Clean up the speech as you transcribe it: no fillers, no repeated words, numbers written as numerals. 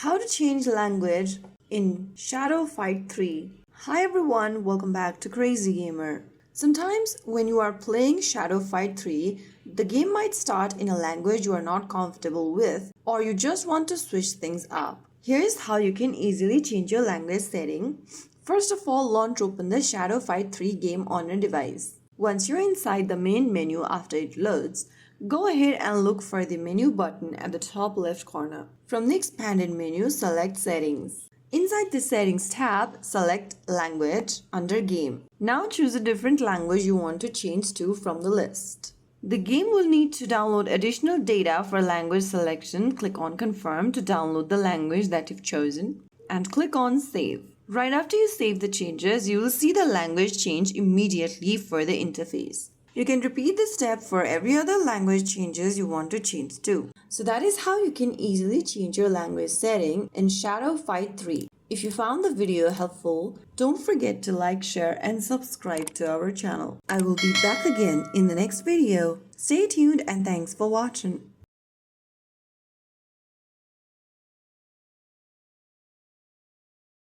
How to change language in Shadow Fight 3. Hi everyone, welcome back to Crazy Gamer. Sometimes when you are playing Shadow Fight 3, the game might start in a language you are not comfortable with, or you just want to switch things up. Here's how you can easily change your language setting. First of all, launch open the Shadow Fight 3 game on your device. Once you're inside the main menu after it loads, go ahead and look for the menu button at the top left corner. From the expanded menu, select Settings. Inside the Settings tab, select Language under Game. Now choose a different language you want to change to from the list. The game will need to download additional data for language selection. Click on Confirm to download the language that you've chosen and click on Save. Right after you save the changes, you will see the language change immediately for the interface. You can repeat this step for every other language changes you want to change to. So that is how you can easily change your language setting in Shadow Fight 3. If you found the video helpful, don't forget to like, share and subscribe to our channel. I will be back again in the next video. Stay tuned and thanks for watching.